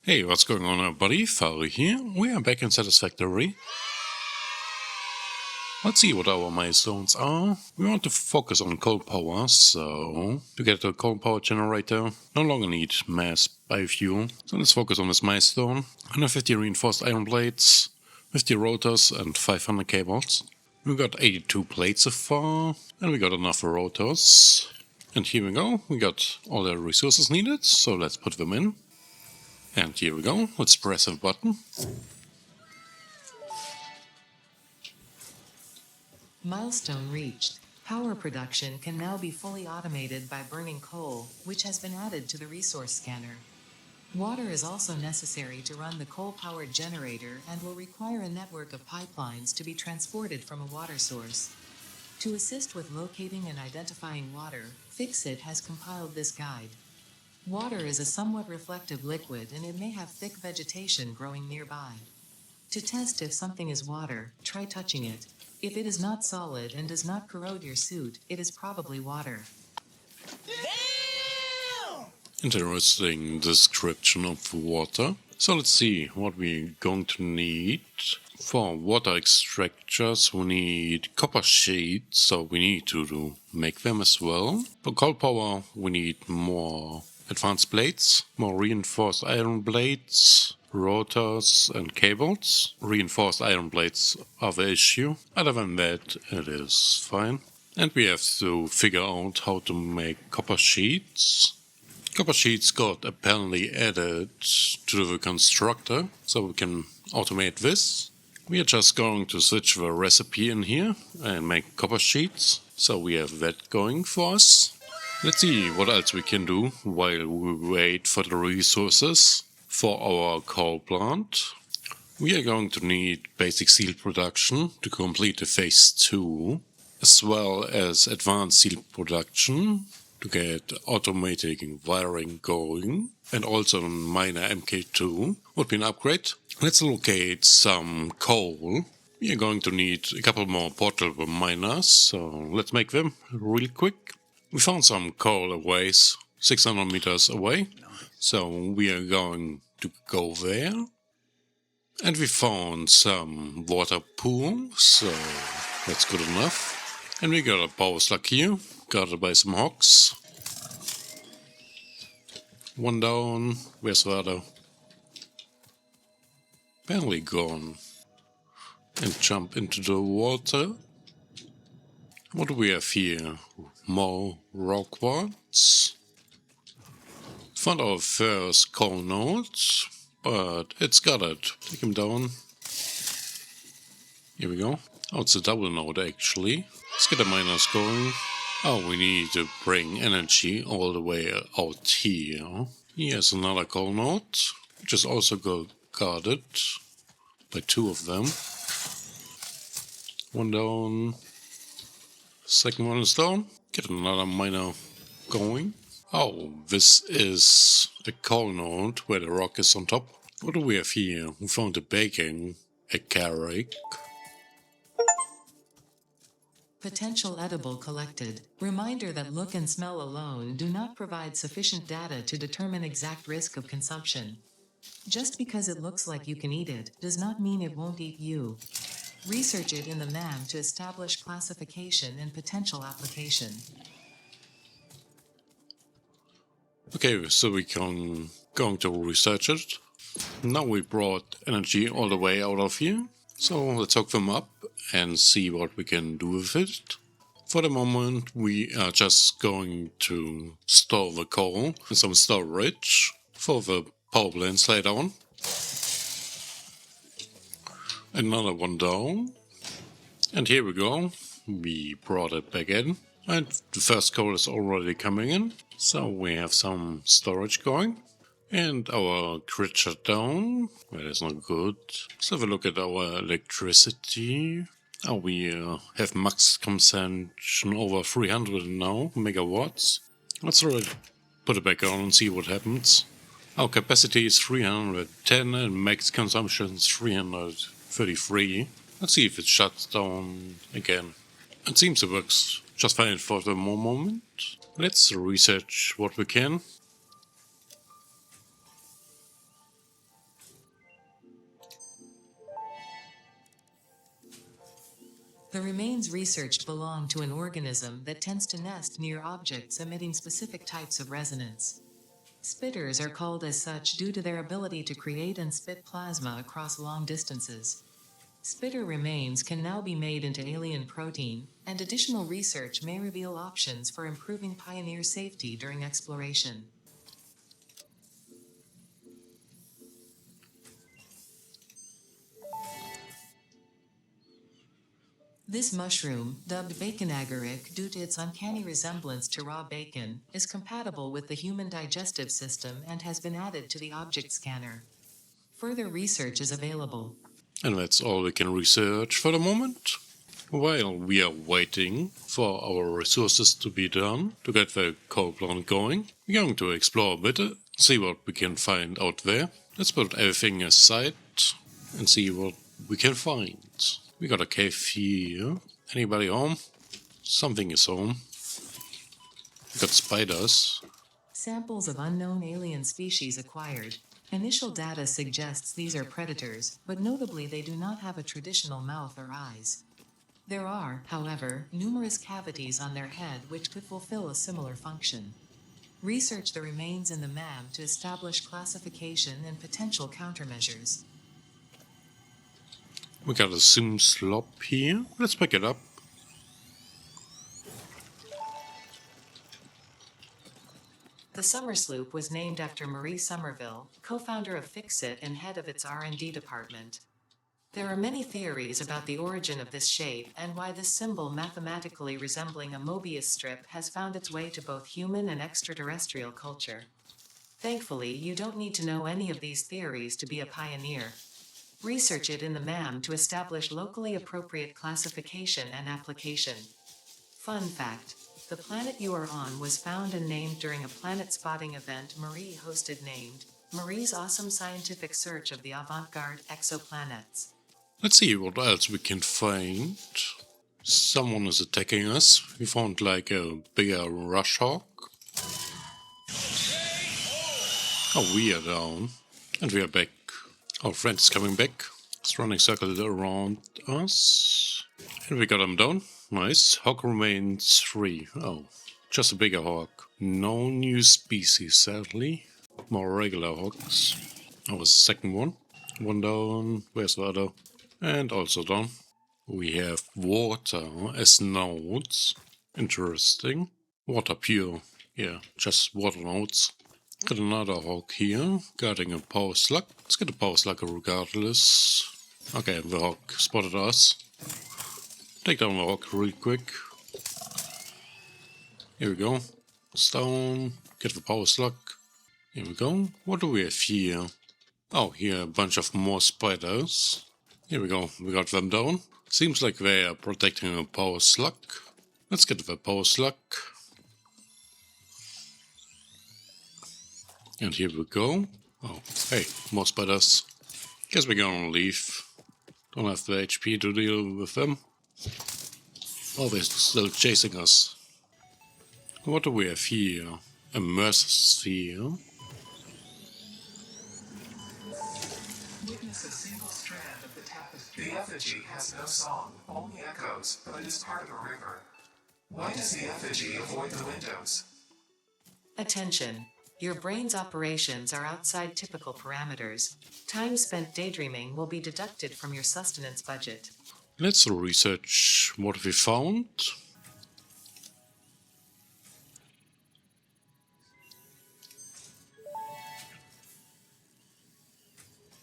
Hey, what's going on everybody? Pharir here. We are back in Satisfactory. Let's see what our milestones are. We want to focus on coal power, so to get a coal power generator, no longer need mass biofuel. So let's focus on this milestone. 150 reinforced iron plates, 50 rotors and 500 cables. We got 82 plates so far, and we got enough rotors. And here we go, we got all the resources needed, so let's put them in. And here we go, let's press a button. Milestone reached. Power production can now be fully automated by burning coal, which has been added to the resource scanner. Water is also necessary to run the coal-powered generator and will require a network of pipelines to be transported from a water source. To assist with locating and identifying water, Fixit has compiled this guide. Water is a somewhat reflective liquid and it may have thick vegetation growing nearby. To test if something is water, try touching it. If it is not solid and does not corrode your suit, it is probably water. Interesting description of water. So let's see what we're going to need. For water extractors we need copper sheets, so we need to make them as well. For coal power we need more advanced plates, more reinforced iron plates, rotors and cables. Reinforced iron plates are the issue. Other than that, it is fine. And we have to figure out how to make copper sheets. Copper sheets got apparently added to the constructor, so we can automate this. We are just going to switch the recipe in here and make copper sheets, so we have that going for us. Let's see what else we can do while we wait for the resources for our coal plant. We are going to need basic steel production to complete the phase 2, as well as advanced steel production to get automatic wiring going, and also miner MK2 would be an upgrade. Let's locate some coal. We are going to need a couple more portable miners, so let's make them really quick. We found some coal away, 600 meters away, so we are going to go there. And we found some water pool, so that's good enough. And we got a power slug here, guarded by some hogs. One down, where's the other? Barely gone. And jump into the water. What do we have here? More rock quartz. Found our first coal node, but it's got it. Take him down. Here we go. Oh, it's a double node actually. Let's get the miners going. Oh, we need to bring energy all the way out here. Here's another coal node, which is also guarded by two of them. One down. Second one is down. Get another miner going. Oh, this is the coal node where the rock is on top. What do we have here? We found a baking, a carrick. Potential edible collected. Reminder that look and smell alone do not provide sufficient data to determine exact risk of consumption. Just because it looks like you can eat it does not mean it won't eat you. Research it in the MAM to establish classification and potential application. Okay, so we can going to research it. Now we brought energy all the way out of here. So let's hook them up and see what we can do with it. For the moment we are just going to store the coal in some storage for the power plants later on. Another one down. And here we go. We brought it back in. And the first coal is already coming in. So we have some storage going. And our grid shut down. Well, that's not good. Let's have a look at our electricity. Oh, we have max consumption over 300 now, megawatts. Let's put it back on and see what happens. Our capacity is 310 and max consumption is 333. Let's see if it shuts down again. It seems it works just fine for the moment. Let's research what we can. The remains researched belong to an organism that tends to nest near objects emitting specific types of resonance. Spitters are called as such due to their ability to create and spit plasma across long distances. Spitter remains can now be made into alien protein, and additional research may reveal options for improving Pioneer safety during exploration. This mushroom, dubbed bacon agaric due to its uncanny resemblance to raw bacon, is compatible with the human digestive system and has been added to the object scanner. Further research is available. And that's all we can research for the moment. While we are waiting for our resources to be done to get the coal plant going, we're going to explore a bit, see what we can find out there. Let's put everything aside and see what we can find. We got a cave here. Anybody home? Something is home. We got spiders. Samples of unknown alien species acquired. Initial data suggests these are predators, but notably they do not have a traditional mouth or eyes. There are, however, numerous cavities on their head which could fulfill a similar function. Research the remains in the MAM to establish classification and potential countermeasures. We got a sim slop here. Let's pick it up. The Summer Sloop was named after Marie Somerville, co-founder of Fixit and head of its R&D department. There are many theories about the origin of this shape and why this symbol mathematically resembling a Mobius strip has found its way to both human and extraterrestrial culture. Thankfully, you don't need to know any of these theories to be a pioneer. Research it in the MAM to establish locally appropriate classification and application. Fun fact: the planet you are on was found and named during a planet spotting event Marie hosted named Marie's Awesome Scientific Search of the Avant-Garde Exoplanets. Let's see what else we can find. Someone is attacking us. We found like a bigger rush hawk. Oh, we are down. And we are back. Our friend is coming back. It's running circles around us. And we got him down. Nice. Hawk remains 3. Oh, just a bigger hawk. No new species, sadly. More regular hawks. That was the second one. One down. Where's the other? And also down. We have water as nodes. Interesting. Water pure. Yeah, just water nodes. Got another hawk here, guarding a power slug. Let's get a power slug regardless. Okay, the hawk spotted us. Take down the hawk real quick. Here we go. Stone. Get the power slug. Here we go. What do we have here? Oh, here a bunch of more spiders. Here we go. We got them down. Seems like they are protecting a power slug. Let's get the power slug. And here we go. Oh, hey, more spiders. Guess we're gonna leave. Don't have the HP to deal with them. Oh, they're still chasing us. What do we have here? A Mercer sphere. Witness a single strand of the tapestry. The effigy has no song, only echoes, but it is part of a river. Why does the effigy avoid the windows? Attention! Your brain's operations are outside typical parameters. Time spent daydreaming will be deducted from your sustenance budget. Let's research what we found.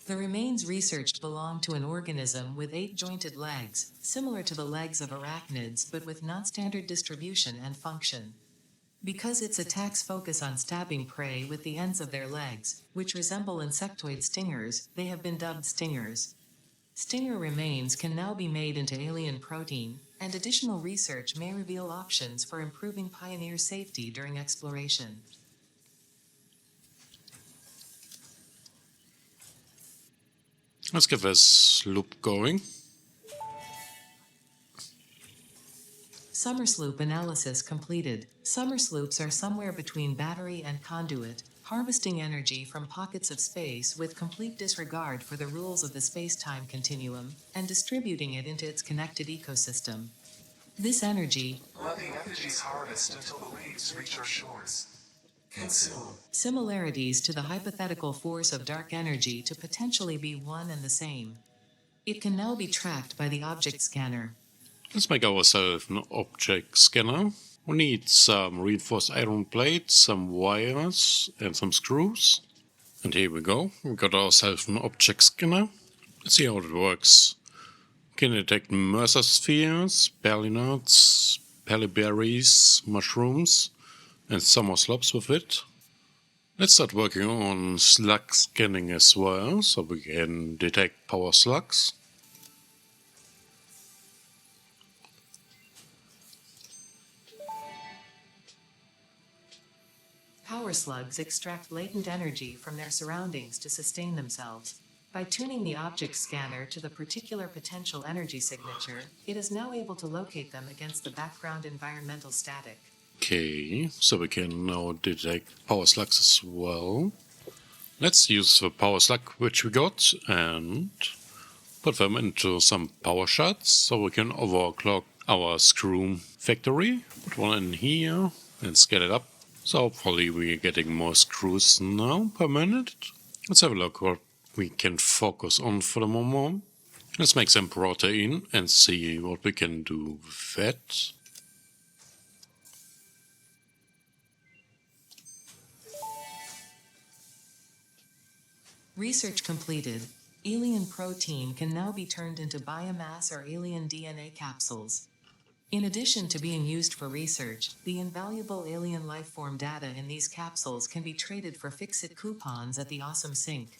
The remains researched belong to an organism with 8 jointed legs, similar to the legs of arachnids but with non-standard distribution and function. Because its attacks focus on stabbing prey with the ends of their legs, which resemble insectoid stingers, they have been dubbed stingers. Stinger remains can now be made into alien protein, and additional research may reveal options for improving Pioneer safety during exploration. Let's get this loop going. Summer sloop analysis completed. Summer sloops are somewhere between battery and conduit, harvesting energy from pockets of space with complete disregard for the rules of the space-time continuum, and distributing it into its connected ecosystem. This energy, Let the effigies harvest until the waves reach our shores. Consume. similarities to the hypothetical force of dark energy to potentially be one and the same. It can now be tracked by the object scanner. Let's make ourselves an object scanner. We need some reinforced iron plates, some wires, and some screws. And here we go. We got ourselves an object scanner. Let's see how it works. Can detect Mercer spheres, nuts, berries, mushrooms, and summer slopes with it. Let's start working on slug scanning as well, so we can detect power slugs. Power slugs extract latent energy from their surroundings to sustain themselves. By tuning the object scanner to the particular potential energy signature, it is now able to locate them against the background environmental static. Okay, so we can now detect power slugs as well. Let's use the power slug which we got and put them into some power shards so we can overclock our screw factory. Put one in here and scale it up. So hopefully we're getting more screws now per minute. Let's have a look what we can focus on for the moment. Let's make some protein and see what we can do with that. Research completed. Alien protein can now be turned into biomass or alien DNA capsules. In addition to being used for research, the invaluable alien lifeform data in these capsules can be traded for fix-it coupons at the Awesome Sink.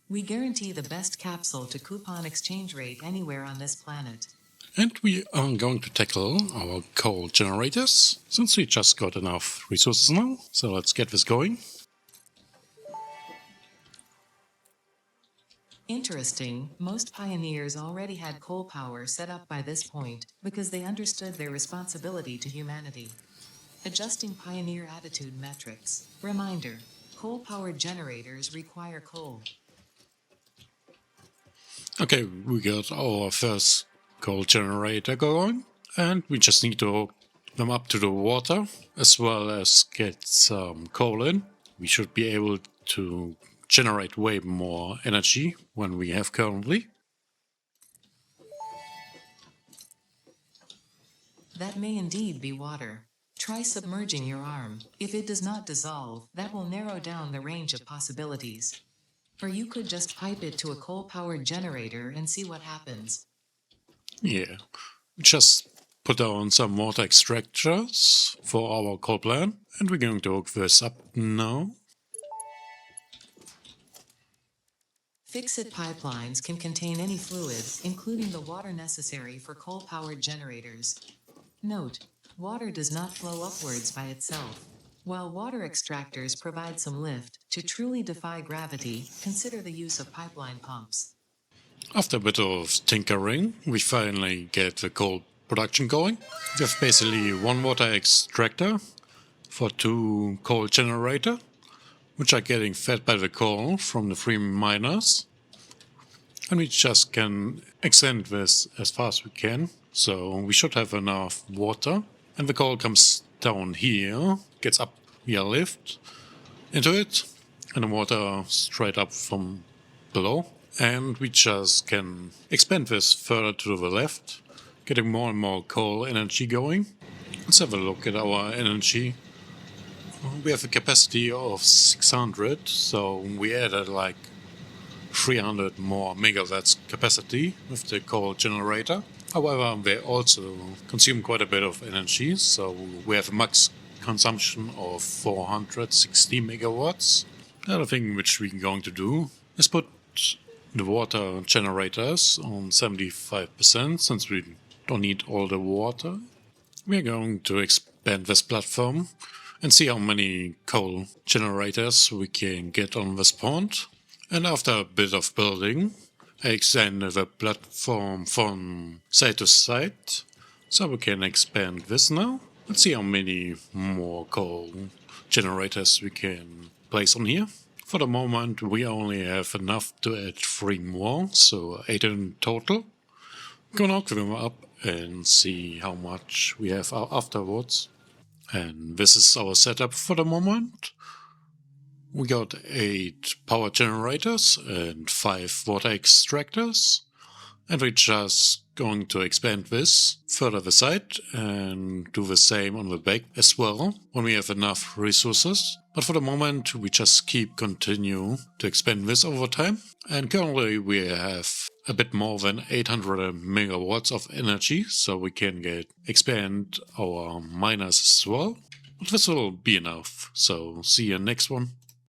We guarantee the best capsule to coupon exchange rate anywhere on this planet. And we are going to tackle our coal generators, since we just got enough resources now. So let's get this going. Interesting, most pioneers already had coal power set up by this point because they understood their responsibility to humanity. Adjusting pioneer attitude metrics. Reminder, coal-powered generators require coal. Okay, we got our first coal generator going, and we just need to hook them up to the water, as well as get some coal in. We should be able to generate way more energy than we have currently. That may indeed be water. Try submerging your arm. If it does not dissolve, that will narrow down the range of possibilities. Or you could just pipe it to a coal-powered generator and see what happens. Yeah, just put down some water extractors for our coal plant, and we're going to hook this up now. Fix-it pipelines can contain any fluid, including the water necessary for coal-powered generators. Note, water does not flow upwards by itself. While water extractors provide some lift, to truly defy gravity, consider the use of pipeline pumps. After a bit of tinkering, we finally get the coal production going. We have basically one water extractor for 2 coal generator, which are getting fed by the coal from the 3 miners. And we just can extend this as fast as we can. So we should have enough water. And the coal comes down here, gets up via lift into it, and the water straight up from below. And we just can expand this further to the left, getting more and more coal energy going. Let's have a look at our energy. We have a capacity of 600, so we added like 300 more megawatts capacity with the coal generator. However, they also consume quite a bit of energy, so we have a max consumption of 460 megawatts. The other thing which we're going to do is put the water generators on 75%, since we don't need all the water. We're going to expand this platform and see how many coal generators we can get on this pond. And after a bit of building, I extended the platform from side to side, so we can expand this now. Let's see how many more coal generators we can place on here. For the moment we only have enough to add 3 more, so 8 in total. Gonna hook them up and see how much we have afterwards. And this is our setup for the moment. We got 8 power generators and 5 water extractors. And we're just going to expand this further the side and do the same on the back as well when we have enough resources. But for the moment we just continue to expand this over time. And currently we have a bit more than 800 megawatts of energy, so we can expand our miners as well. But this will be enough, so see you next one.